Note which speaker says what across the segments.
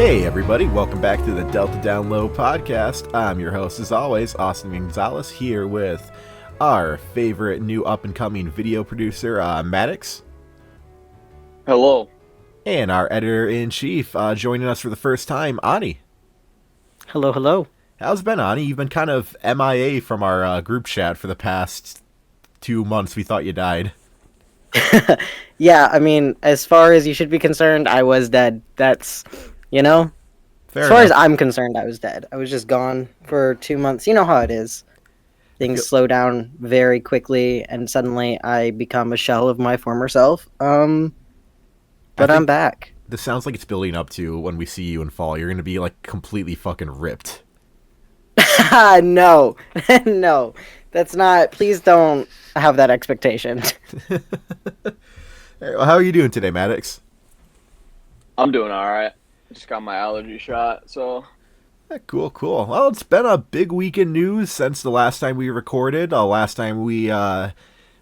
Speaker 1: Hey everybody, welcome back to the Delta Downlow podcast. I'm your host as always, Austin Gonzalez, here with our favorite new up-and-coming video producer, Maddox.
Speaker 2: Hello.
Speaker 1: And our editor-in-chief, joining us for the first time, Ani.
Speaker 3: Hello, hello.
Speaker 1: How's it been, Ani? You've been kind of MIA from our group chat for the past 2 months. We thought you died.
Speaker 3: Yeah, I mean, as far as you should be concerned, I was dead. That's,
Speaker 1: Fair
Speaker 3: as far
Speaker 1: enough.
Speaker 3: as I'm concerned, I was dead. I was just gone for 2 months. You know how it is. Things slow down very quickly, and suddenly I become a shell of my former self. But I'm back.
Speaker 1: This sounds like it's building up to when we see you in fall. You're going to be, like, completely fucking ripped.
Speaker 3: No. No. That's not... Please don't have that expectation.
Speaker 1: Hey, well, how are you doing today, Maddox?
Speaker 2: I'm doing alright. Just got my allergy shot, so...
Speaker 1: Cool. Well, it's been a big week in news since the last time we recorded. Last time we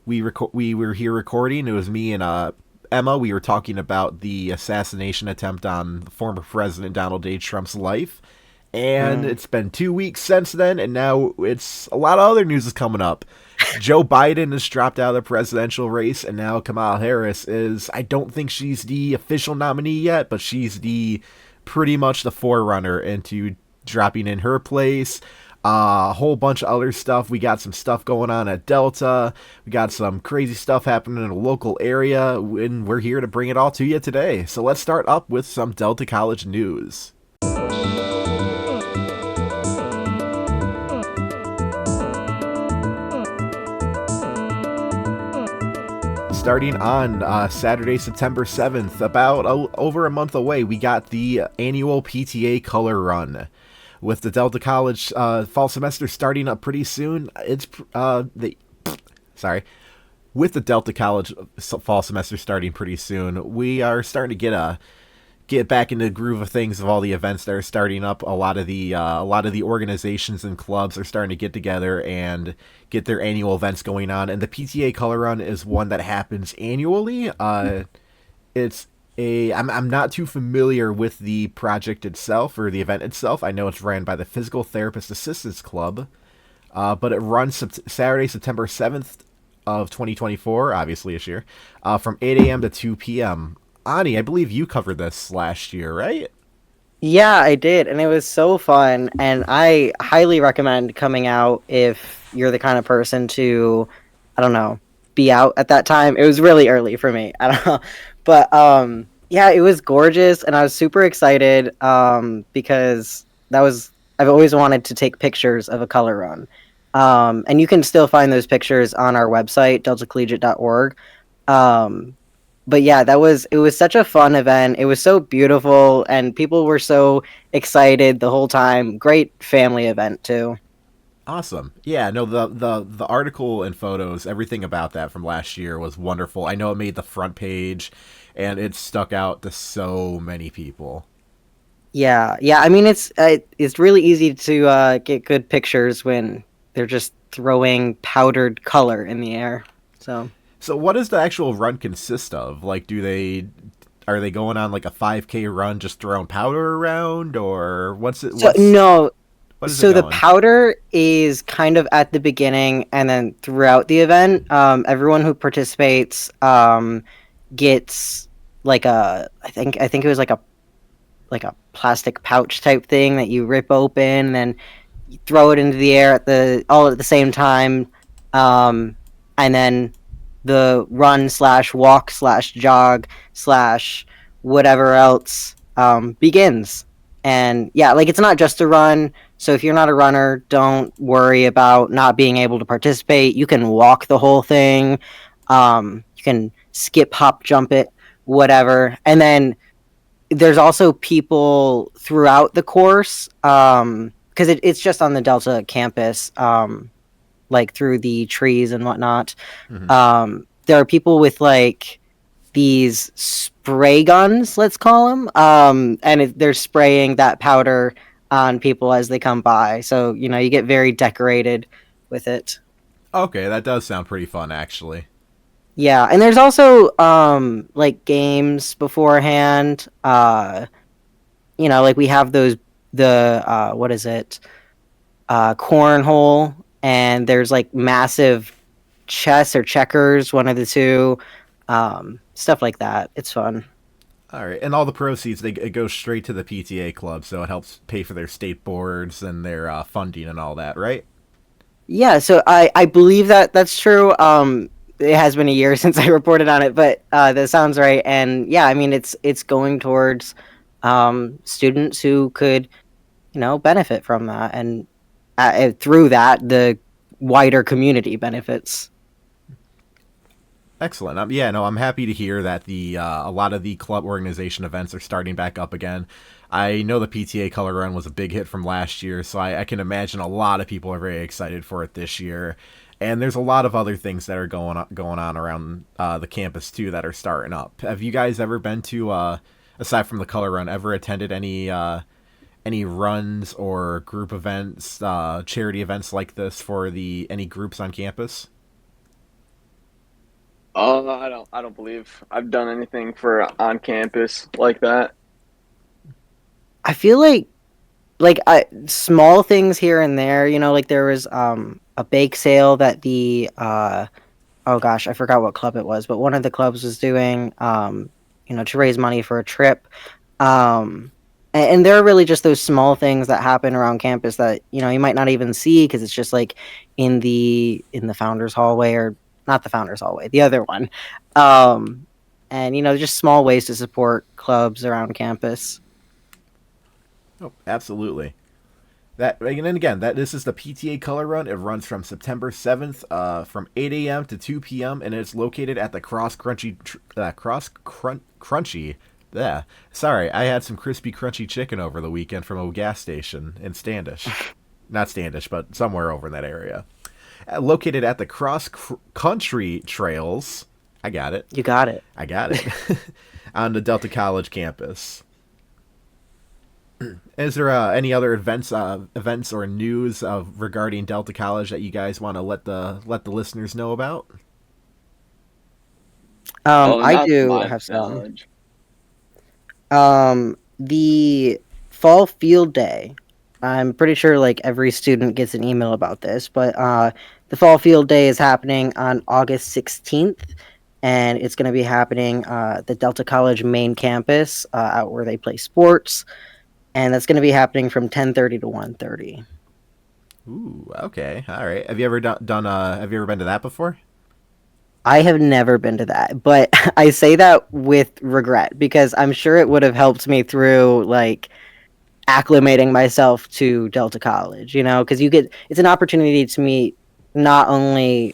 Speaker 1: were here recording, it was me and Emma. We were talking about the assassination attempt on former President Donald J. Trump's life. And it's been 2 weeks since then, and now it's a lot of other news is coming up. Joe Biden has dropped out of the presidential race, and now Kamala Harris is, I don't think she's the official nominee yet, but she's pretty much the forerunner into dropping in her place. A whole bunch of other stuff. We got some stuff going on at Delta. We got some crazy stuff happening in a local area, and we're here to bring it all to you today. So let's start up with some Delta College news. Starting on Saturday, September 7th, about over a month away, we got the annual PTA Color Run. With the Delta College fall semester starting up pretty soon, with the Delta College fall semester starting pretty soon, we are starting to get back into the groove of things, of all the events that are starting up. A lot of the organizations and clubs are starting to get together and get their annual events going on, and the PTA Color Run is one that happens annually. I'm not too familiar with the project itself or the event itself. I know it's ran by the Physical Therapist Assistance Club, but it runs Saturday, September 7th of 2024, obviously this year, from 8 a.m. to 2 p.m. Ani, I believe you covered this last year, right?
Speaker 3: Yeah, I did, and it was so fun, and I highly recommend coming out if you're the kind of person to, I don't know, be out at that time. It was really early for me. I don't know. But yeah, it was gorgeous, and I was super excited because I've always wanted to take pictures of a color run. And you can still find those pictures on our website, deltacollegiate.org. But yeah, it was such a fun event. It was so beautiful, and people were so excited the whole time. Great family event too.
Speaker 1: Awesome. Yeah, no, the article and photos, everything about that from last year was wonderful. I know it made the front page, and it stuck out to so many people.
Speaker 3: Yeah. I mean, it's really easy to get good pictures when they're just throwing powdered color in the air.
Speaker 1: So what does the actual run consist of? Like, are they going on like a 5K run just throwing powder around, or what's it?
Speaker 3: No.
Speaker 1: So
Speaker 3: the powder is kind of at the beginning, and then throughout the event, everyone who participates gets like I think it was like a plastic pouch type thing that you rip open, and then you throw it into the air all at the same time, and then the run / walk / jog / whatever else begins. And yeah, like, it's not just a run. So if you're not a runner, don't worry about not being able to participate. You can walk the whole thing. You can skip, hop, jump it, whatever. And then there's also people throughout the course, because it's just on the Delta campus, like through the trees and whatnot. Mm-hmm. There are people with like these spray guns, let's call them, and they're spraying that powder on people as they come by. So, you get very decorated with it.
Speaker 1: Okay, that does sound pretty fun, actually.
Speaker 3: Yeah, and there's also like games beforehand. like we have the what is it, cornhole, and there's like massive chess or checkers, one of the two, stuff like that. It's fun.
Speaker 1: All right, and all the proceeds it goes straight to the PTA club, so it helps pay for their state boards and their funding and all that, right?
Speaker 3: Yeah, so I believe that that's true. It has been a year since I reported on it, but that sounds right. And yeah, I mean it's going towards students who could, benefit from that, and through that the wider community benefits.
Speaker 1: Excellent. Yeah, no, I'm happy to hear that the a lot of the club organization events are starting back up again. I know the PTA Color Run was a big hit from last year, so I can imagine a lot of people are very excited for it this year. And there's a lot of other things that are going on around the campus too that are starting up. Have you guys ever been to, aside from the Color Run, ever attended any runs or group events, charity events like this for the any groups on campus?
Speaker 2: I don't believe I've done anything for on campus like that.
Speaker 3: I feel like small things here and there, like there was a bake sale that the oh gosh, I forgot what club it was, but one of the clubs was doing, to raise money for a trip. And there are really just those small things that happen around campus that, you might not even see because it's just like in the founders hallway, or not the founders hallway, the other one. Um, and just small ways to support clubs around campus.
Speaker 1: Oh, absolutely. That and then again, that this is the PTA Color Run. It runs from September 7th, from 8 a.m. to 2 p.m. and it's located at the Crunchy. Yeah, sorry, I had some crispy crunchy chicken over the weekend from a gas station in Standish, not Standish, but somewhere over in that area. Located at the Country Trails. I got it.
Speaker 3: You got it.
Speaker 1: I got it. On the Delta College campus. Is there any other events or news regarding Delta College that you guys want to let the listeners know about?
Speaker 2: Oh,
Speaker 3: I
Speaker 2: not to
Speaker 3: do
Speaker 2: my
Speaker 3: have some.
Speaker 2: knowledge.
Speaker 3: The fall field day. I'm pretty sure like every student gets an email about this, but the fall field day is happening on August 16th, and it's going to be happening at the Delta College main campus, out where they play sports, and that's going to be happening from 10:30 to 1:30.
Speaker 1: Ooh, okay, all right. Have you ever done have you ever been to that before?
Speaker 3: I have never been to that, but I say that with regret because I'm sure it would have helped me through like acclimating myself to Delta College, because it's an opportunity to meet not only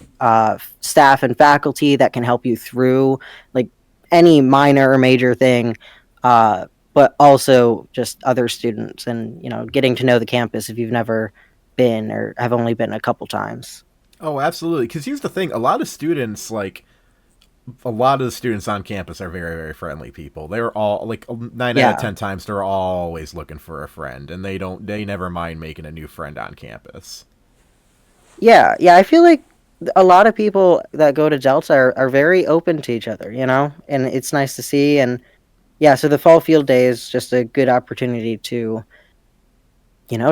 Speaker 3: staff and faculty that can help you through like any minor or major thing, but also just other students and, getting to know the campus if you've never been or have only been a couple times.
Speaker 1: Oh, absolutely. Because here's the thing: a lot of the students on campus are very, very friendly people. They're all like 9 out of 10 times they're always looking for a friend, and they never mind making a new friend on campus.
Speaker 3: Yeah, yeah, I feel like a lot of people that go to Delta are very open to each other, and it's nice to see. And yeah, so the fall field day is just a good opportunity to,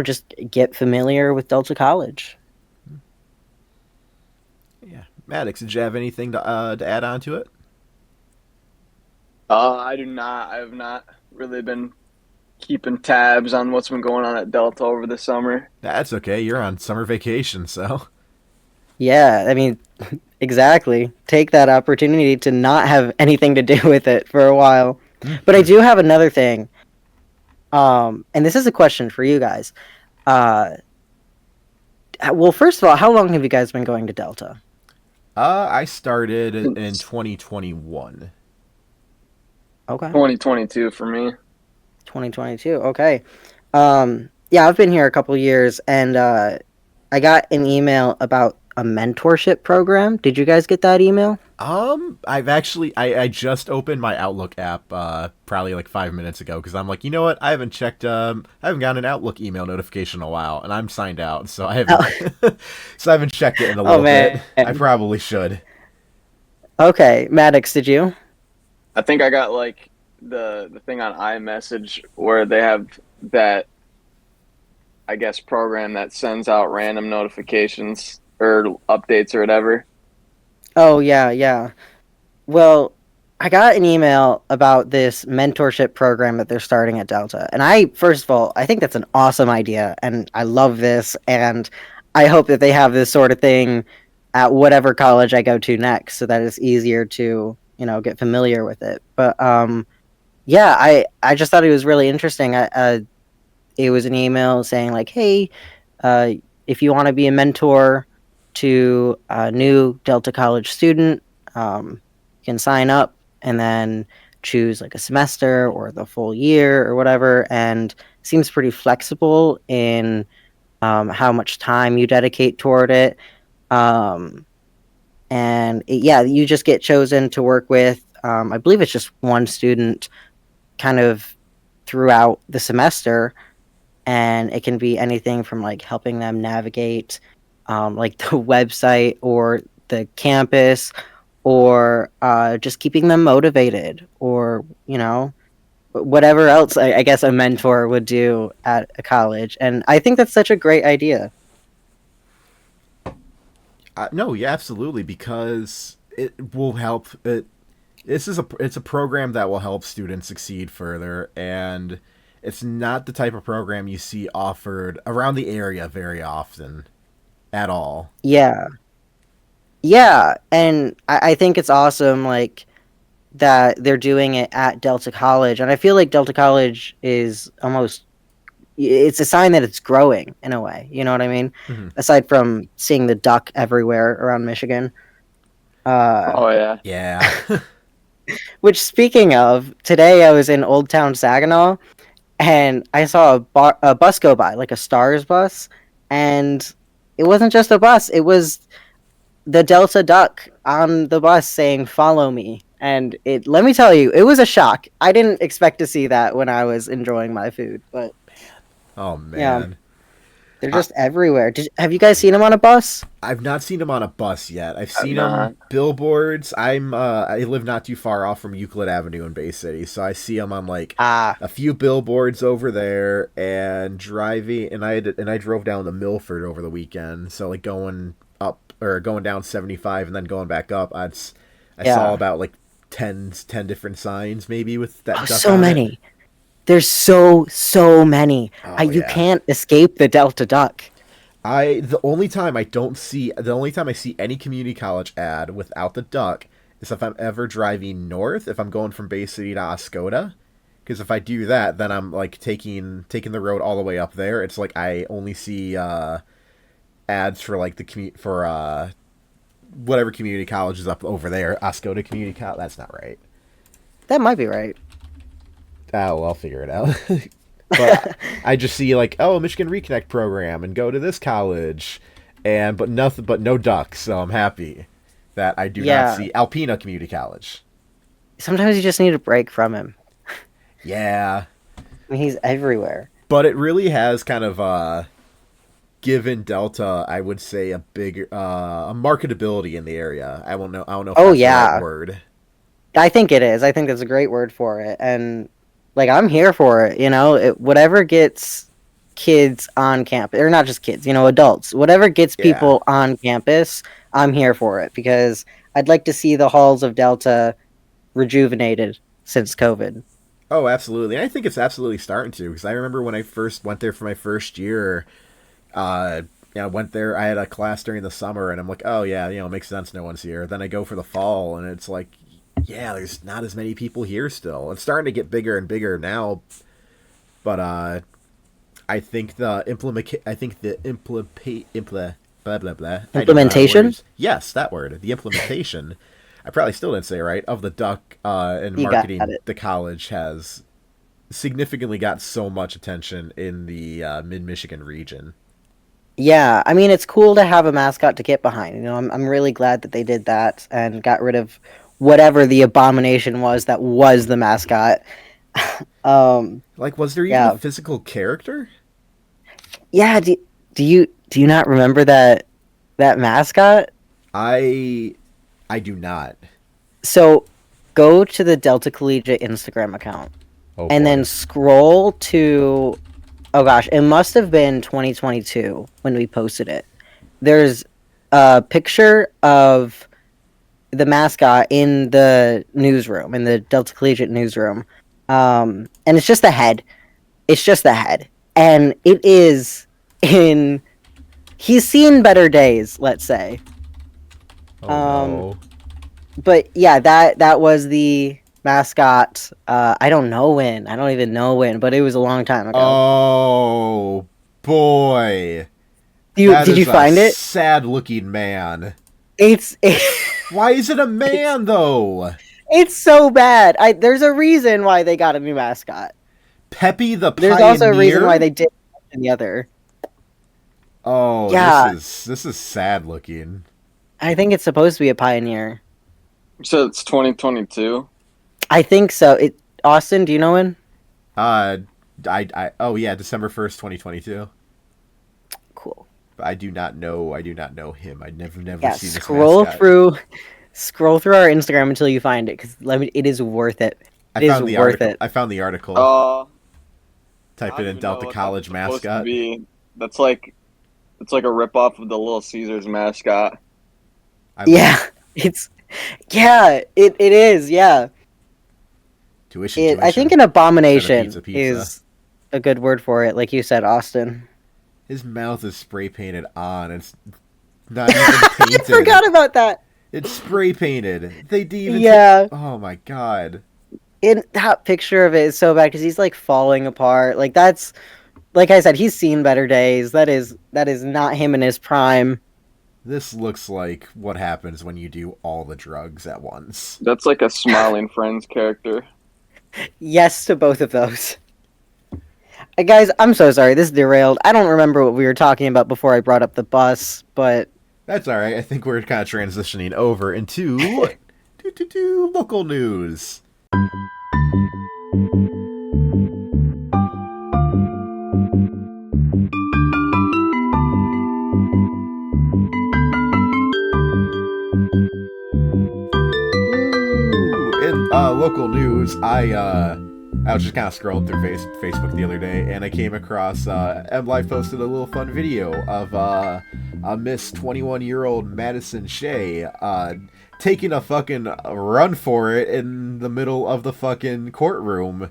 Speaker 3: just get familiar with Delta College.
Speaker 1: Yeah, Maddox, did you have anything to add on to it?
Speaker 2: I do not. I have not really been keeping tabs on what's been going on at Delta over the summer.
Speaker 1: That's okay. You're on summer vacation, so.
Speaker 3: Yeah, I mean, exactly. Take that opportunity to not have anything to do with it for a while. But I do have another thing. And this is a question for you guys. Uh, well, first of all, how long have you guys been going to Delta?
Speaker 1: I started in
Speaker 2: Since
Speaker 1: 2021.
Speaker 3: Okay.
Speaker 2: 2022 for me.
Speaker 3: 2022. Okay. Yeah, I've been here a couple years, and I got an email about a mentorship program. Did you guys get that email?
Speaker 1: I've actually I just opened my Outlook app probably like 5 minutes ago because I'm like, you know what? I haven't checked I haven't gotten an Outlook email notification in a while, and I'm signed out, so I haven't
Speaker 3: Oh,
Speaker 1: so I haven't checked it in a
Speaker 3: oh
Speaker 1: little bit.
Speaker 3: man.
Speaker 1: I probably should.
Speaker 3: Okay, Maddox, did you?
Speaker 2: I think I got like the thing on iMessage where they have that, I guess, program that sends out random notifications or updates or whatever.
Speaker 3: Oh yeah, yeah. Well, I got an email about this mentorship program that they're starting at Delta. And first of all, I think that's an awesome idea. And I love this. And I hope that they have this sort of thing at whatever college I go to next so that it's easier to, get familiar with it. But yeah, I just thought it was really interesting. It was an email saying, like, hey, uh, if you want to be a mentor to a new Delta College student, you can sign up and then choose like a semester or the full year or whatever. And it seems pretty flexible in how much time you dedicate toward it. Um, yeah, you just get chosen to work with, I believe it's just one student kind of throughout the semester, and it can be anything from like helping them navigate like the website or the campus, or just keeping them motivated, or whatever else I guess a mentor would do at a college. And I think that's such a great idea.
Speaker 1: No, yeah, absolutely, because it will help. It's a program that will help students succeed further, and it's not the type of program you see offered around the area very often at all.
Speaker 3: Yeah, yeah, and I think it's awesome, like, that they're doing it at Delta College. And I feel like Delta College is almost, it's a sign that it's growing in a way. You know what I mean?
Speaker 1: Hmm.
Speaker 3: Aside from seeing the duck everywhere around Michigan. Uh,
Speaker 2: Oh yeah.
Speaker 1: Yeah.
Speaker 3: which, speaking of, today I was in Old Town Saginaw and I saw a bus go by, like a Stars bus, and it wasn't just a bus; it was the Delta Duck on the bus saying "Follow me." And let me tell you, it was a shock. I didn't expect to see that when I was enjoying my food, but
Speaker 1: Oh
Speaker 3: yeah,
Speaker 1: man.
Speaker 3: they're
Speaker 1: I,
Speaker 3: just everywhere. Have you guys seen them on a bus?
Speaker 1: I've not seen him on a bus yet. I've
Speaker 2: I've
Speaker 1: seen him
Speaker 2: not.
Speaker 1: billboards. I live not too far off from Euclid Avenue in Bay City, so I see him on like
Speaker 3: Ah,
Speaker 1: a few billboards over there, and driving. And I drove down to Milford over the weekend, so like going up or going down 75 and then going back up. I saw
Speaker 3: yeah.
Speaker 1: about like ten different signs maybe with
Speaker 3: Oh,
Speaker 1: that duck
Speaker 3: so
Speaker 1: on it.
Speaker 3: many. There's so many.
Speaker 1: Oh
Speaker 3: You
Speaker 1: yeah.
Speaker 3: can't escape the Delta Duck.
Speaker 1: The only time I see any community college ad without the duck is if I'm ever driving north, if I'm going from Bay City to Oscoda. Because if I do that, then I'm like taking the road all the way up there. It's like I only see ads for like the commu- for whatever community college is up over there. Oscoda Community College. That's not right.
Speaker 3: That might be right.
Speaker 1: Oh, well, I'll figure it out. But I just see like, oh, Michigan Reconnect program and go to this college, and but nothing, but no ducks. So I'm happy that I do not
Speaker 3: Yeah.
Speaker 1: see Alpena Community College.
Speaker 3: Sometimes you just need a break from him.
Speaker 1: Yeah,
Speaker 3: I mean, he's everywhere.
Speaker 1: but it really has kind of given Delta, I would say, a big a marketability in the area. I don't know if
Speaker 3: Oh
Speaker 1: that's the right
Speaker 3: yeah,
Speaker 1: word.
Speaker 3: I think it is. I think that's a great word for it, and like I'm here for it. Whatever gets kids on campus, or not just kids, adults. Whatever gets
Speaker 1: Yeah.
Speaker 3: people on campus, I'm here for it because I'd like to see the halls of Delta rejuvenated since COVID.
Speaker 1: Oh, absolutely. And I think it's absolutely starting to, because I remember when I first went there for my first year. Uh, I went there. I had a class during the summer, and I'm like, oh yeah, it makes sense. No one's here. Then I go for the fall, and it's like, yeah, there's not as many people here still. It's starting to get bigger and bigger now, but I think the blah blah blah. I don't know how to word
Speaker 3: Implementation,
Speaker 1: it. Yes, that word. The implementation. I probably still didn't say it right. Of the duck and
Speaker 3: you got
Speaker 1: marketing,
Speaker 3: it.
Speaker 1: the college has significantly got so much attention in the mid Michigan region.
Speaker 3: Yeah, I mean it's cool to have a mascot to get behind. I'm really glad that they did that and got rid of whatever the abomination was that was the mascot. um,
Speaker 1: Like, was there even a
Speaker 3: yeah,
Speaker 1: physical character?
Speaker 3: yeah. Do you not remember that mascot?
Speaker 1: I I do not.
Speaker 3: So go to the Delta Collegiate Instagram account
Speaker 1: Oh,
Speaker 3: and
Speaker 1: boy.
Speaker 3: then scroll to, oh gosh, it must have been 2022 when we posted it. There's a picture of the mascot in the newsroom, in the Delta Collegiate newsroom. And it's just the head. It's just the head. And it is in... He's seen better days, let's say.
Speaker 1: Oh, no.
Speaker 3: But yeah, that was the mascot. I don't know when. I don't even know when, but it was a long time ago.
Speaker 1: Oh, boy.
Speaker 3: Did you find it?
Speaker 1: Sad-looking man.
Speaker 3: It's
Speaker 1: Why is it a man, though?
Speaker 3: it's so bad. There's a reason why they got a new mascot.
Speaker 1: Peppy the
Speaker 3: There's
Speaker 1: Pioneer?
Speaker 3: also a reason why they did the other.
Speaker 1: Oh,
Speaker 3: Yeah.
Speaker 1: this is sad looking.
Speaker 3: I think it's supposed to be a pioneer.
Speaker 2: So it's 2022.
Speaker 3: I think so. Austin, do you know when?
Speaker 1: Oh yeah, December 1st, 2022.
Speaker 3: Cool.
Speaker 1: But I do not know him. I never
Speaker 3: Yeah,
Speaker 1: seen this
Speaker 3: scroll
Speaker 1: mascot.
Speaker 3: through our Instagram until you find it, because it is worth it.
Speaker 1: I found the article. Type
Speaker 2: I
Speaker 1: it
Speaker 2: don't
Speaker 1: in
Speaker 2: even know
Speaker 1: Delta
Speaker 2: what
Speaker 1: College
Speaker 2: that's supposed to
Speaker 1: mascot.
Speaker 2: be. That's like it's like a ripoff of the Little Caesars mascot.
Speaker 3: Yeah, it is. Yeah,
Speaker 1: Tuition.
Speaker 3: I think an abomination
Speaker 1: Pizza.
Speaker 3: is a good word for it, like you said, Austin.
Speaker 1: His mouth is spray painted on. It's not even painted.
Speaker 3: I forgot about that.
Speaker 1: It's spray painted. They didn't even.
Speaker 3: Yeah.
Speaker 1: Oh my god.
Speaker 3: That picture of it is so bad because he's like falling apart. Like that's, like I said, he's seen better days. That is not him in his prime.
Speaker 1: This looks like what happens when you do all the drugs at once.
Speaker 2: That's like a Smiling Friends character.
Speaker 3: Yes to both of those. Guys, I'm so sorry. This derailed. I don't remember what we were talking about before I brought up the bus, but
Speaker 1: That's all right. I think we're kind of transitioning over into local news. In local news, I was just kind of scrolling through Facebook the other day, and I came across MLife posted a little fun video of a Miss 21-year-old Madison Shea taking a fucking run for it in the middle of the fucking courtroom.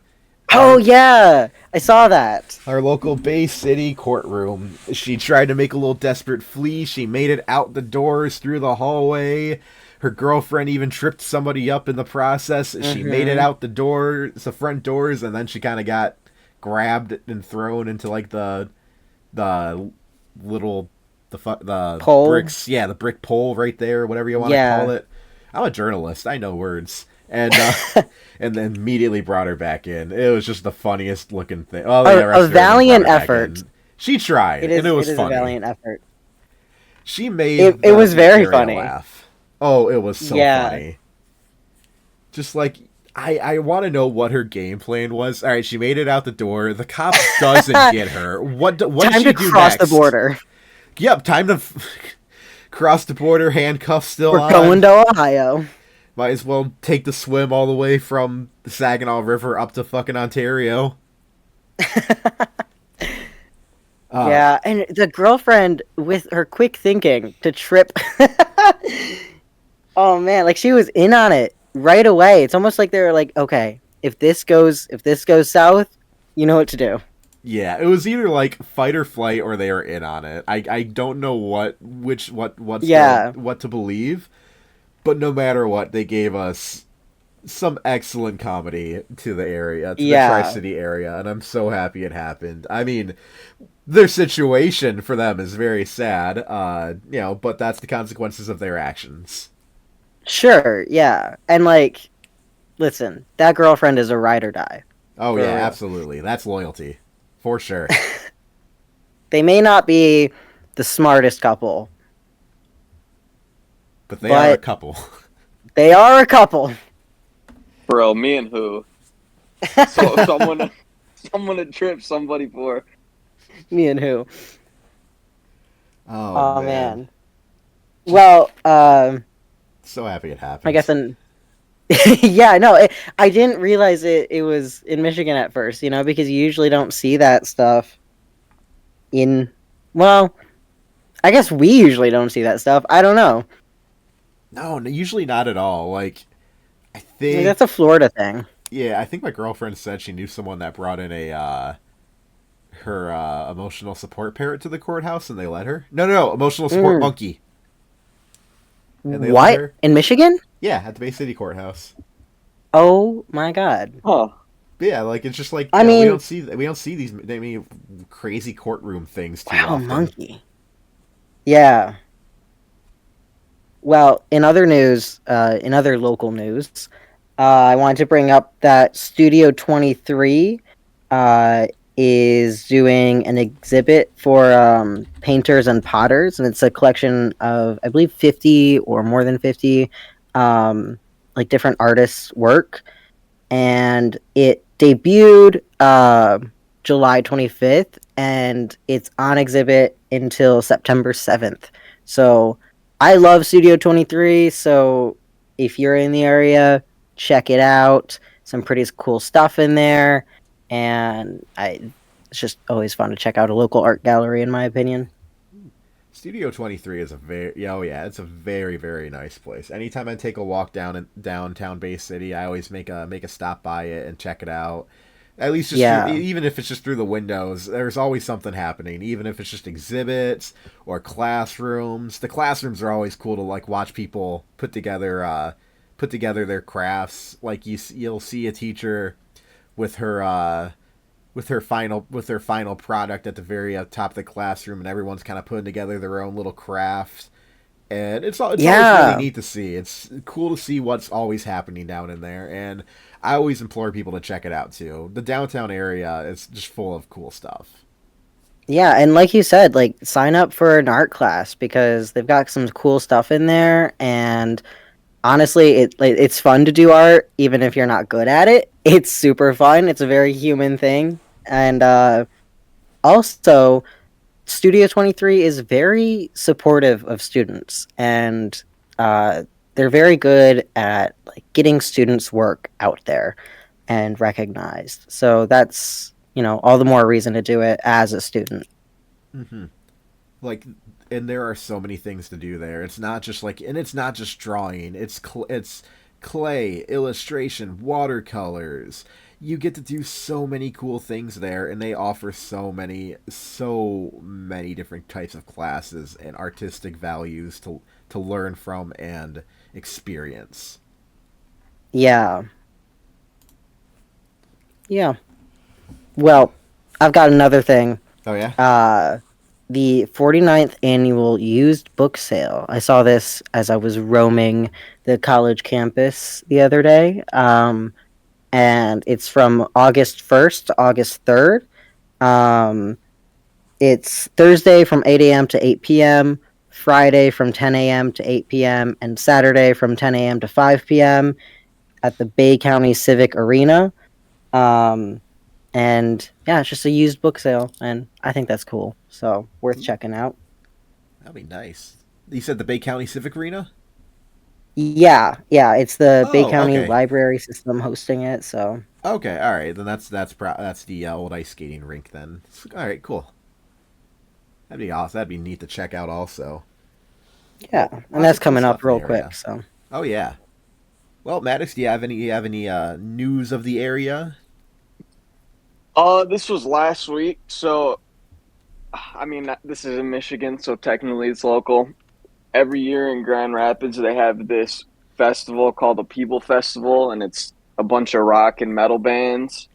Speaker 3: oh yeah, I saw that.
Speaker 1: Our local Bay City courtroom. She tried to make a little desperate flee. She made it out the doors, through the hallway. Her girlfriend even tripped somebody up in the process. She made it out the front doors, and then she kind of got grabbed and thrown into like the little
Speaker 3: Pole?
Speaker 1: bricks. Yeah, the brick pole right there, whatever you want to call it. I'm a journalist. I know words. And and then immediately brought her back in. It was just the funniest looking thing. Oh, they arrested her
Speaker 3: A
Speaker 1: and
Speaker 3: valiant
Speaker 1: brought her back
Speaker 3: effort.
Speaker 1: in. She tried, and it was funny.
Speaker 3: A valiant effort.
Speaker 1: She made
Speaker 3: It was very
Speaker 1: area
Speaker 3: funny.
Speaker 1: laugh. Oh, it was so funny. Just like I want to know what her game plan was. All right, she made it out the door. The cop doesn't get her. What
Speaker 3: Time
Speaker 1: does she
Speaker 3: to
Speaker 1: do
Speaker 3: cross
Speaker 1: next?
Speaker 3: the border.
Speaker 1: Yep, time to cross the border. Handcuffs still
Speaker 3: We're
Speaker 1: on.
Speaker 3: going to Ohio.
Speaker 1: Might as well take the swim all the way from the Saginaw River up to fucking Ontario.
Speaker 3: Yeah, and the girlfriend with her quick thinking to trip. Oh man, like she was in on it right away. It's almost like they were like, okay, if this goes south, you know what to do.
Speaker 1: Yeah, it was either like fight or flight, or they are in on it. I don't know what to believe, but no matter what, they gave us some excellent comedy to the area, to the Tri-City area, and I'm so happy it happened. I mean, their situation for them is very sad, but that's the consequences of their actions.
Speaker 3: Sure, yeah, and like, listen, that girlfriend is a ride or die.
Speaker 1: Oh
Speaker 3: For
Speaker 1: yeah,
Speaker 3: real.
Speaker 1: absolutely. That's loyalty, for sure.
Speaker 3: They may not be the smartest couple.
Speaker 1: But they are a couple.
Speaker 3: They are a couple.
Speaker 2: Bro, me and who? So someone had tripped somebody for.
Speaker 3: Me and who?
Speaker 1: Oh
Speaker 3: man. Well,
Speaker 1: so happy it happened.
Speaker 3: I guess Yeah, no, I didn't realize it was in Michigan at first, because you usually don't see that stuff in. Well, I guess we usually don't see that stuff. I don't know.
Speaker 1: No, usually not at all. Like, I
Speaker 3: Like, that's
Speaker 1: think,
Speaker 3: a Florida thing.
Speaker 1: yeah, I think my girlfriend said she knew someone that brought in a her emotional support parrot to the courthouse, and they let her. No, no, no, emotional support
Speaker 3: Mm.
Speaker 1: monkey, and they let
Speaker 3: What
Speaker 1: her.
Speaker 3: in Michigan?
Speaker 1: Yeah, at the Bay City courthouse.
Speaker 3: Oh my God!
Speaker 2: Huh.
Speaker 1: But yeah, like it's just like
Speaker 3: I mean,
Speaker 1: we don't see these crazy courtroom things too
Speaker 3: wow,
Speaker 1: often.
Speaker 3: monkey. Yeah. Well, in other local news, I wanted to bring up that Studio 23 uh, is doing an exhibit for painters and potters, and it's a collection of, I believe, 50 or more than 50 like different artists' work, and it debuted July 25th, and it's on exhibit until September 7th. So I love Studio 23, so if you're in the area, check it out. Some pretty cool stuff in there, and it's just always fun to check out a local art gallery, in my opinion.
Speaker 1: Studio 23 is a very yeah, oh yeah, it's a very nice place. Anytime I take a walk down in downtown Bay City, I always make a stop by it and check it out. At least just through,
Speaker 3: Yeah,
Speaker 1: even if it's just through the windows, there's always something happening. Even if it's just exhibits or classrooms, the classrooms are always cool to like watch people put together their crafts. Like you'll see a teacher with her with their final product at the very top of the classroom, and everyone's kind of putting together their own little craft. And it's always really
Speaker 3: yeah,
Speaker 1: neat to see. It's cool to see what's always happening down in there, and I always implore people to check it out too. The downtown area is just full of cool stuff.
Speaker 3: yeah. And like you said, like sign up for an art class because they've got some cool stuff in there, and honestly, it's fun to do art, even if you're not good at it. It's super fun. It's a very human thing, and also, Studio 23 is very supportive of students, and uh, they're very good at like getting students' work out there and recognized. So that's all the more reason to do it as a student.
Speaker 1: Hmm. Like, and there are so many things to do there. It's not just like, and it's not just drawing. It's clay, illustration, watercolors. You get to do so many cool things there, and they offer so many different types of classes and artistic values to learn from and experience.
Speaker 3: Yeah, yeah. Well, I've got another thing.
Speaker 1: Oh yeah.
Speaker 3: Uh, the 49th annual used book sale. I saw this as I was roaming the college campus the other day. And it's from August 1st to August 3rd. Um, it's Thursday from 8 a.m. to 8 p.m., Friday from 10 a.m. to 8 p.m., and Saturday from 10 a.m. to 5 p.m. at the Bay County Civic Arena. Um, and yeah, it's just a used book sale, and I think that's cool. So worth
Speaker 1: Ooh,
Speaker 3: checking out.
Speaker 1: that'd be nice. You said the Bay County Civic Arena?
Speaker 3: Yeah, yeah, it's the Bay
Speaker 1: Oh,
Speaker 3: County
Speaker 1: okay.
Speaker 3: Library System hosting it. So
Speaker 1: Okay, all right. Then that's the old ice skating rink. Then all right, cool. That'd be awesome. That'd be neat to check out. Also,
Speaker 3: yeah,
Speaker 1: well,
Speaker 3: and
Speaker 1: lots
Speaker 3: that's
Speaker 1: of cool
Speaker 3: coming up
Speaker 1: stuff in the
Speaker 3: real quick.
Speaker 1: area.
Speaker 3: So
Speaker 1: Oh yeah. Well, Maddox, do you have any news of the area?
Speaker 2: This was last week, so I mean, this is in Michigan, so technically it's local. Every year in Grand Rapids, they have this festival called the People Festival, and it's a bunch of rock and metal bands.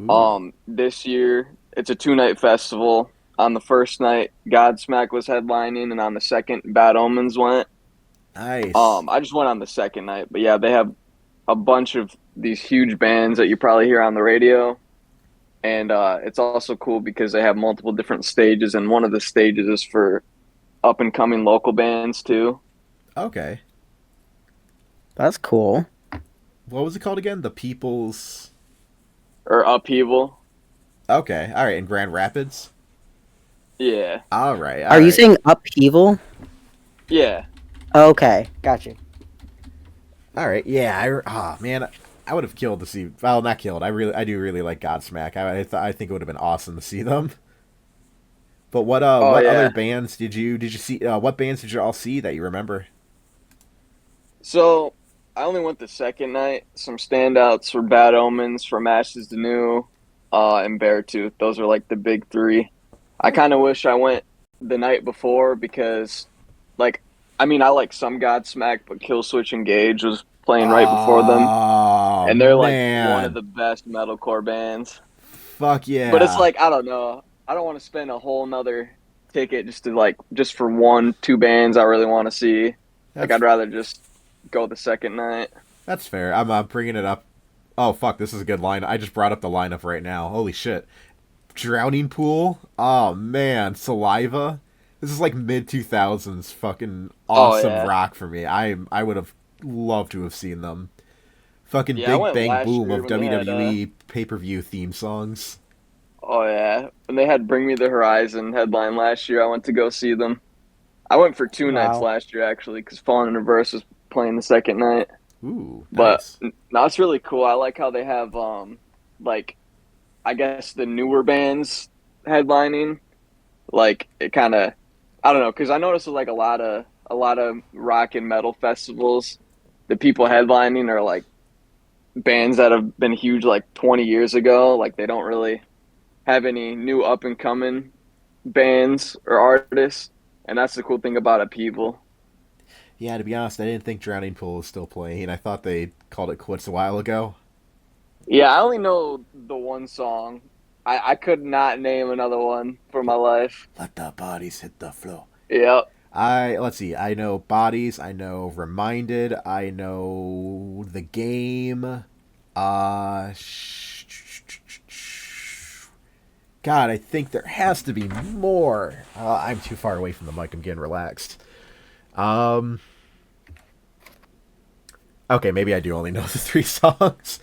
Speaker 1: Ooh,
Speaker 2: This year it's a two-night festival. On the first night, Godsmack was headlining, and on the second, Bad Omens went.
Speaker 1: nice.
Speaker 2: I just went on the second night, but yeah, they have a bunch of these huge bands that you probably hear on the radio. And it's also cool because they have multiple different stages, and one of the stages is for up and coming local bands too,
Speaker 1: Okay.
Speaker 3: that's cool.
Speaker 1: What was it called again? The People's.
Speaker 2: or Upheaval.
Speaker 1: Okay. All right. In Grand Rapids.
Speaker 2: Yeah,
Speaker 1: All right.
Speaker 3: Are
Speaker 1: All
Speaker 3: you
Speaker 1: right.
Speaker 3: saying upheaval?
Speaker 2: yeah.
Speaker 3: Okay, got you.
Speaker 1: All right, yeah. Man, I would have killed to see. Well, not killed. I do really like Godsmack. I think it would have been awesome to see them. But
Speaker 2: Oh
Speaker 1: what other
Speaker 2: yeah.
Speaker 1: bands did you see? What bands did you all see that you remember?
Speaker 2: So I only went the second night. Some standouts were Bad Omens, From Ashes to New, and Beartooth. Those are like the big three. I kind of wish I went the night before because, like, I mean, I like some Godsmack, but Killswitch Engage was playing right before them,
Speaker 1: Oh
Speaker 2: and they're like one of
Speaker 1: man,
Speaker 2: the best metalcore bands.
Speaker 1: fuck
Speaker 2: But it's
Speaker 1: yeah!
Speaker 2: like I don't know. I don't want to spend a whole nother ticket just to like just for one, two bands I really want to see. Like
Speaker 1: That's
Speaker 2: I'd rather just go the second night.
Speaker 1: that's fair. I'm bringing it up. Oh fuck, this is a good line. I just brought up the lineup right now. Holy shit! Drowning Pool. Oh man, Saliva. This is like mid 2000s fucking
Speaker 2: Oh
Speaker 1: awesome
Speaker 2: yeah,
Speaker 1: rock for me. I would have loved to have seen them. Fucking
Speaker 2: yeah. I
Speaker 1: Big
Speaker 2: went
Speaker 1: Bang
Speaker 2: last
Speaker 1: Boom
Speaker 2: year
Speaker 1: of
Speaker 2: when they had.
Speaker 1: WWE pay-per-view theme songs.
Speaker 2: Oh yeah, when they had Bring Me the Horizon headline last year, I went to go see them. I went for two nights
Speaker 3: Wow.
Speaker 2: last year actually because Fallen in Reverse was playing the second night.
Speaker 1: Ooh,
Speaker 2: But
Speaker 1: nice.
Speaker 2: no, it's really cool. I like how they have like I guess the newer bands headlining. Like it kind of I don't know because I noticed with like a lot of rock and metal festivals, the people headlining are like bands that have been huge like 20 years ago. Like they don't really have any new up and coming bands or artists, and that's the cool thing about Upheaval.
Speaker 1: Yeah, to be honest, I didn't think Drowning Pool was still playing. I thought they called it quits a while ago.
Speaker 2: Yeah, I only know the one song. I could not name another one for my life.
Speaker 1: Let the bodies hit the floor.
Speaker 2: Yep.
Speaker 1: Let's see. I know Bodies. I know Reminded. I know the game. Uh, God, I think there has to be more. I'm too far away from the mic. I'm getting relaxed. Um, okay, maybe I do only know the three songs.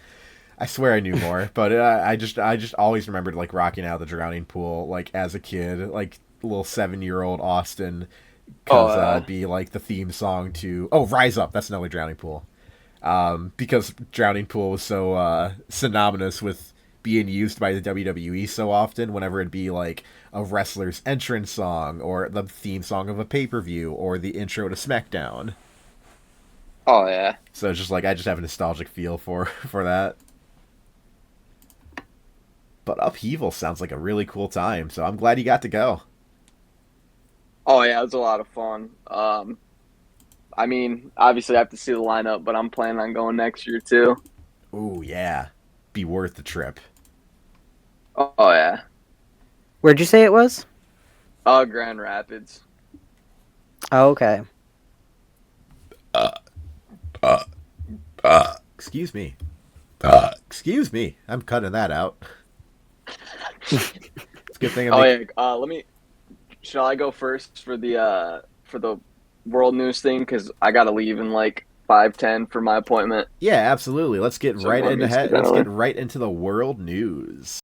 Speaker 1: I swear I knew more, but I just always remembered like rocking out the Drowning Pool like as a kid, like little 7-year-old Austin,
Speaker 2: Oh,
Speaker 1: because it'd be like the theme song to Rise Up. That's another Drowning Pool. Because Drowning Pool was so synonymous with being used by the WWE so often. Whenever it'd be like a wrestler's entrance song or the theme song of a pay per view or the intro to SmackDown.
Speaker 2: oh yeah.
Speaker 1: So it's just like I just have a nostalgic feel for for that. But Upheaval sounds like a really cool time, so I'm glad you got to go.
Speaker 2: Oh yeah, it was a lot of fun. I mean, obviously I have to see the lineup, but I'm planning on going next year too.
Speaker 1: Ooh, yeah. Be worth the trip.
Speaker 2: Oh yeah.
Speaker 3: Where'd you say it was?
Speaker 2: Grand Rapids.
Speaker 3: Oh, okay.
Speaker 1: Excuse me. Excuse me. I'm cutting that out. It's a good thing I'm
Speaker 2: Oh
Speaker 1: making.
Speaker 2: yeah. Let me. Shall I go first for the world news thing? Because I gotta leave in like 5:10 for my appointment.
Speaker 1: Yeah, absolutely. Let's get
Speaker 2: So if you
Speaker 1: right
Speaker 2: want
Speaker 1: into
Speaker 2: me to skip that
Speaker 1: let's get
Speaker 2: over.
Speaker 1: right into the world news.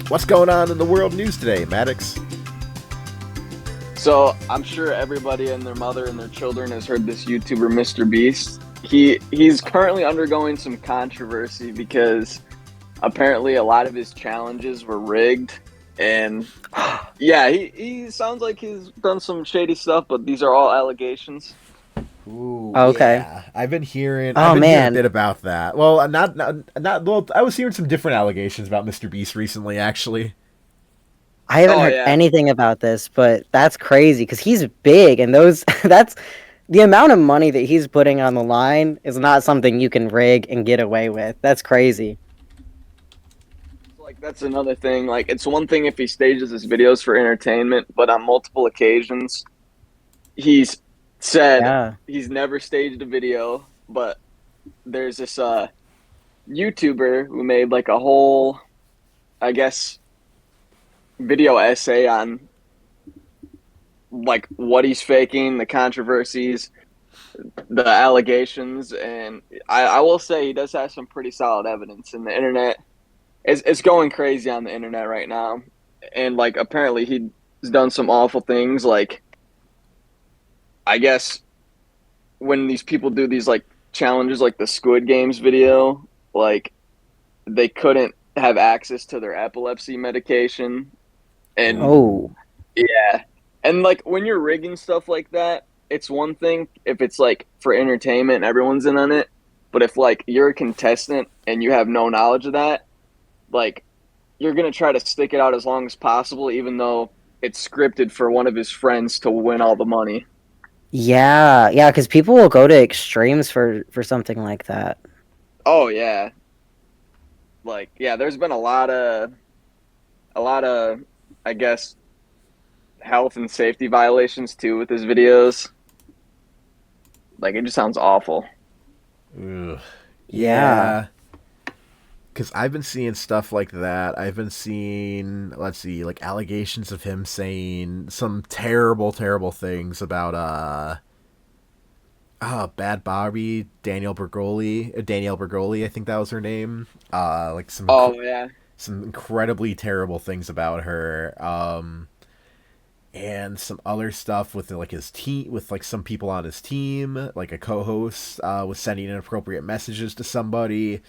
Speaker 1: What's going on in the world news today, Maddox?
Speaker 2: So I'm sure everybody and their mother and their children has heard this YouTuber Mr. Beast. He's currently undergoing some controversy because apparently a lot of his challenges were rigged, and yeah, he sounds like he's done some shady stuff, but these are all allegations.
Speaker 1: Ooh,
Speaker 3: Okay.
Speaker 1: yeah. I've
Speaker 3: Oh
Speaker 1: been hearing a
Speaker 3: man,
Speaker 1: bit about that. Well, not well, I was hearing some different allegations about Mr. Beast recently actually.
Speaker 3: I haven't
Speaker 2: Oh
Speaker 3: heard
Speaker 2: yeah,
Speaker 3: anything about this, but that's crazy because he's big, and those that's the amount of money that he's putting on the line is not something you can rig and get away with. That's crazy.
Speaker 2: like that's another thing. Like it's one thing if he stages his videos for entertainment, but on multiple occasions he's said
Speaker 3: Yeah.
Speaker 2: he's never staged a video. But there's this YouTuber who made like a whole, I guess, video essay on like what he's faking, the controversies, the allegations, and I will say he does have some pretty solid evidence. And the internet it's going crazy on the internet right now, and like apparently he's done some awful things. Like I guess when these people do these like challenges, like the Squid Games video, like they couldn't have access to their epilepsy medication, and
Speaker 3: Oh,
Speaker 2: yeah, and like when you're rigging stuff like that, it's one thing if it's like for entertainment and everyone's in on it, but if like you're a contestant and you have no knowledge of that, like you're gonna try to stick it out as long as possible, even though it's scripted for one of his friends to win all the money.
Speaker 3: yeah, yeah, because people will go to extremes for something like that.
Speaker 2: Oh yeah, like yeah, there's been a lot of, I guess, health and safety violations too with his videos. Like it just sounds awful.
Speaker 1: Ugh.
Speaker 3: Yeah.
Speaker 1: Yeah. Because I've been seeing stuff like that. I've been seeing, let's see, like allegations of him saying some terrible, terrible things about Bad Barbie, Danielle Bergoli, I think that was her name. Like
Speaker 2: Oh yeah.
Speaker 1: some incredibly terrible things about her. And some other stuff with like his team, with like some people on his team, like a co-host was sending inappropriate messages to somebody.